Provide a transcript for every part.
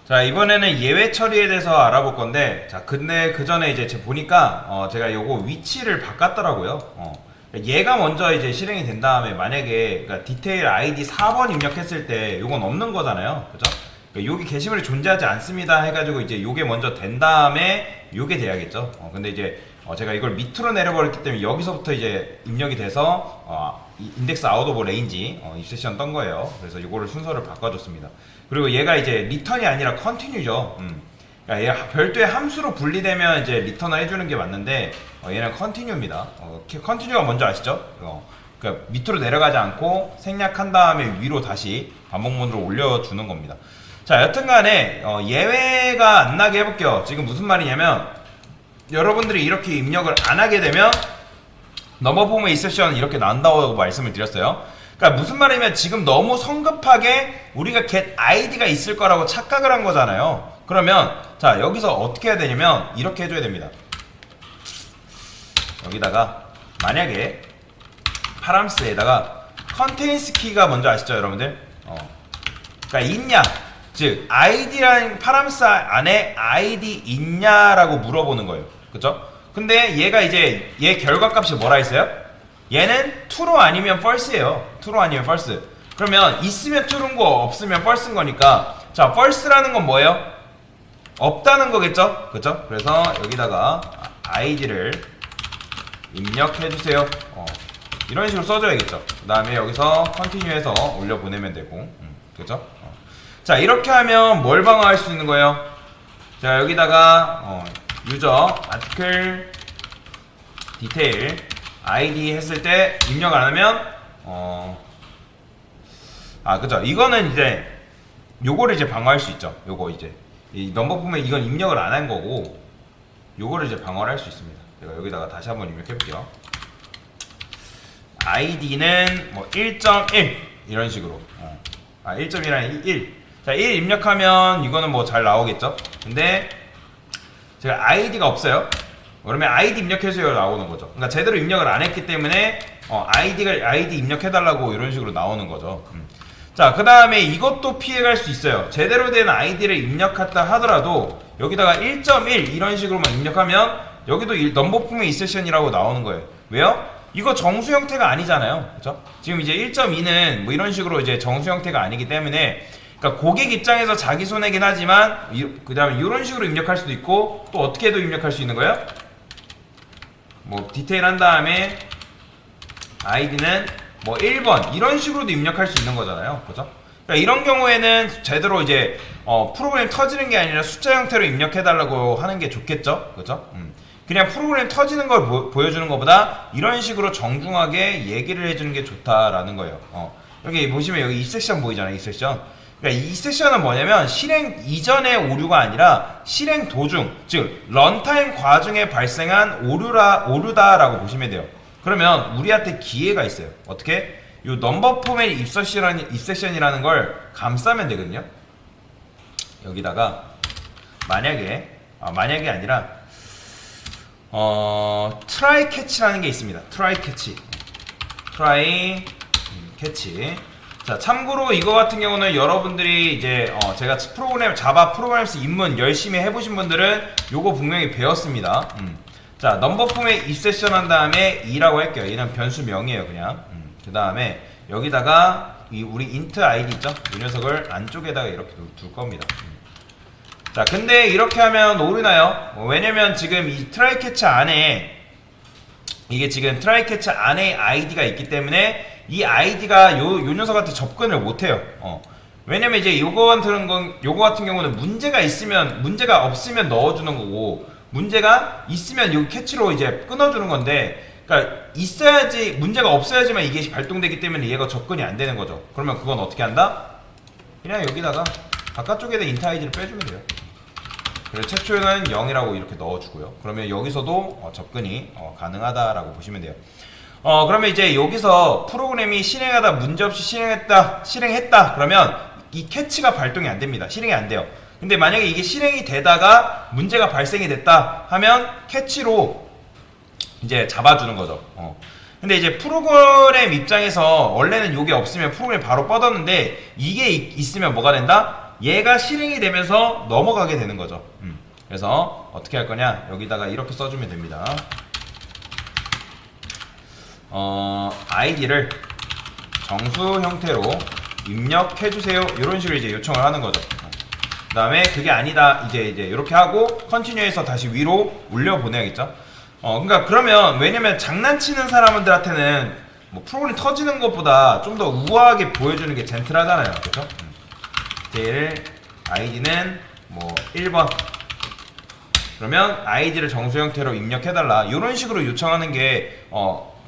자, 이번에는 예외 처리에 대해서 알아볼 건데, 자, 근데 그 전에 이제 제가 보니까, 제가 요거 위치를 바꿨더라고요. 얘가 먼저 이제 실행이 된 다음에 만약에, 그러니까 디테일 아이디 4번 입력했을 때 요건 없는 거잖아요. 그죠? 그러니까 여기 게시물이 존재하지 않습니다 해가지고 이제 요게 먼저 된 다음에 요게 돼야겠죠. 근데 이제, 제가 이걸 밑으로 내려버렸기 때문에 여기서부터 이제 입력이 돼서, 인덱스 아웃 오브 레인지, 입세션 떤 거예요. 그래서 요거를 순서를 바꿔줬습니다. 그리고 얘가 이제 리턴이 아니라 컨티뉴죠. 그러니까 얘가 별도의 함수로 분리되면 이제 리턴을 해주는 게 맞는데 얘는 컨티뉴입니다. 컨티뉴가 뭔지 아시죠? 그러니까 밑으로 내려가지 않고 생략한 다음에 위로 다시 반복 모드로 올려주는 겁니다. 자, 여튼간에 예외가 안 나게 해볼게요. 지금 무슨 말이냐면 여러분들이 이렇게 입력을 안 하게 되면 넘버 폼의 인셉션 이렇게 나온다고 말씀을 드렸어요. 그러니까 무슨 말이냐면 지금 너무 성급하게 우리가 get id가 있을 거라고 착각을 한 거잖아요. 그러면 자, 여기서 어떻게 해야 되냐면 이렇게 해줘야 됩니다. 여기다가 만약에 파람스에다가 contains key가 뭔지 아시죠, 여러분들? 그러니까 있냐, 즉 id라는 파람스 안에 id 있냐라고 물어보는 거예요. 그쵸? 근데 얘가 이제 얘 결과값이 뭐라 했어요? 얘는 true로 아니면 false예요. true로 아니면 false. 그러면 있으면 true인 거, 없으면 false인 거니까, 자, false라는 건 뭐예요? 없다는 거겠죠? 그쵸? 그래서 여기다가 id를 입력해 주세요. 이런 식으로 써줘야겠죠. 그 다음에 여기서 continue해서 올려 보내면 되고, 그쵸? 자, 이렇게 하면 뭘 방어할 수 있는 거예요? 자, 여기다가 유저 article detail id 했을 때 입력 안 하면 그죠, 이거는 이제 요거를 이제 방어할 수 있죠. 요거 이제 이 넘버 보면 이건 입력을 안 한 거고 요거를 이제 방어를 할 수 있습니다. 제가 여기다가 다시 한번 입력해 볼게요. id는 뭐 1.1 이런 식으로 1.1이 1. 자, 1 입력하면 이거는 뭐 잘 나오겠죠. 근데 제가 id가 없어요. 그러면 id 입력해주세요 나오는 거죠. 그러니까 제대로 입력을 안 했기 때문에 id 입력해달라고 이런 식으로 나오는 거죠. 자, 그 다음에 이것도 피해갈 수 있어요. 제대로 된 id를 입력했다 하더라도 여기다가 1.1 이런 식으로만 입력하면 여기도 넘버 폼의 인셉션이라고 나오는 거예요. 왜요? 이거 정수 형태가 아니잖아요. 그쵸? 지금 이제 1.2는 뭐 이런 식으로 이제 정수 형태가 아니기 때문에, 그러니까 고객 입장에서 자기 손해긴 하지만 그 다음에 이런 식으로 입력할 수도 있고 또 어떻게도 입력할 수 있는 거예요? 뭐 디테일 한 다음에 id는 뭐 1번 이런 식으로도 입력할 수 있는 거잖아요. 그죠? 그러니까 이런 경우에는 제대로 이제 프로그램 터지는 게 아니라 숫자 형태로 입력해달라고 하는 게 좋겠죠. 그죠? 그냥 프로그램 터지는 걸 보여주는 것보다 이런 식으로 정중하게 얘기를 해주는 게 좋다라는 거예요. 여기 보시면 여기 이 섹션 보이잖아요. 이 섹션. 그러니까 이 섹션은 뭐냐면 실행 이전의 오류가 아니라 실행 도중, 즉 런타임 과정에 발생한 오류다라고 보시면 돼요. 그러면 우리한테 기회가 있어요. 어떻게? 이 넘버 포맷 입섹션이라는 걸 감싸면 되거든요. 여기다가 만약에 아니라 try catch라는 게 있습니다. try catch. 자, 참고로 이거 같은 경우는 여러분들이 이제 제가 자바 프로그램스 입문 열심히 해보신 분들은 요거 분명히 배웠습니다. 자, 넘버 폼에 입세션 한 다음에 2라고 할게요. 얘는 변수명이에요, 그냥. 그 다음에 여기다가 우리 int id 있죠? 이 녀석을 안쪽에다가 이렇게 둘 겁니다. 자, 근데 이렇게 하면 오류나요? 왜냐면 지금 이 트라이 캐치 안에 이게 지금 트라이 캐치 안에 id가 있기 때문에 이 id가 요 녀석한테 접근을 못해요. 왜냐면 이제 요거 같은 경우는 문제가 없으면 넣어주는 거고, 문제가 있으면 요 캐치로 이제 끊어주는 건데, 그러니까 있어야지, 문제가 없어야지만 이게 발동되기 때문에 얘가 접근이 안 되는 거죠. 그러면 그건 어떻게 한다? 그냥 여기다가 바깥쪽에다 int id를 빼주면 돼요. 그래서 최초에는 0이라고 이렇게 넣어주고요. 그러면 여기서도 접근이 가능하다라고 보시면 돼요. 그러면 이제 여기서 프로그램이 실행하다 문제없이 실행했다 그러면 이 캐치가 발동이 안 됩니다. 실행이 안 돼요. 근데 만약에 이게 실행이 되다가 문제가 발생이 됐다 하면 캐치로 이제 잡아주는 거죠. 근데 이제 프로그램 입장에서 원래는 이게 없으면 프로그램이 바로 뻗었는데 이게 있으면 뭐가 된다? 얘가 실행이 되면서 넘어가게 되는 거죠. 그래서 어떻게 할 거냐, 여기다가 이렇게 써주면 됩니다. 아이디를 정수 형태로 입력해주세요, 이런 식으로 이제 요청을 하는 거죠. 그 다음에 그게 아니다, 이제 이렇게 하고 컨티뉴해서 다시 위로 올려 보내야겠죠. 그러니까 그러면, 왜냐면 장난치는 사람들한테는 뭐 프로그램 터지는 것보다 좀 더 우아하게 보여주는 게 젠틀하잖아요, 그렇죠? 디테일 아이디는 뭐 1번, 그러면 아이디를 정수 형태로 입력해달라, 이런 식으로 요청하는 게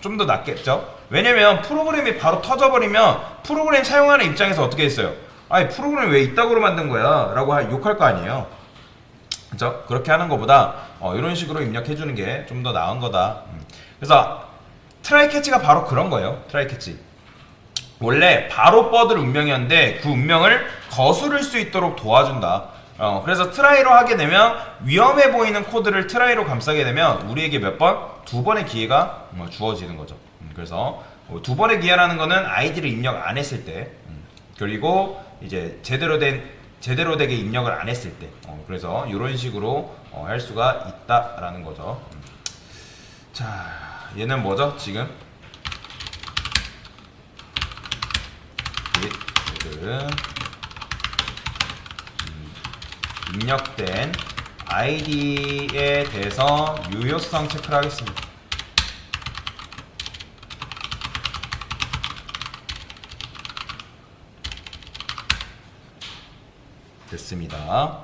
좀 더 낫겠죠. 왜냐면 프로그램이 바로 터져버리면 프로그램 사용하는 입장에서 어떻게 했어요? 아니, 프로그램 왜 이따구로 만든 거야? 라고 욕할 거 아니에요. 그죠? 그렇게 하는 것보다 이런 식으로 입력해주는 게 좀 더 나은 거다. 그래서 트라이 캐치가 바로 그런 거예요. 트라이 캐치. 원래 바로 뻗을 운명이었는데 그 운명을 거스를 수 있도록 도와준다. 그래서 트라이로 하게 되면, 위험해 보이는 코드를 트라이로 감싸게 되면 우리에게 몇 번? 2번의 기회가 주어지는 거죠. 그래서 2번의 기회라는 거는 아이디를 입력 안 했을 때, 그리고 이제 제대로 되게 입력을 안 했을 때, 그래서 이런 식으로 할 수가 있다라는 거죠. 자, 얘는 뭐죠? 지금 얘들은 입력된 아이디에 대해서 유효성 체크를 하겠습니다. 됐습니다.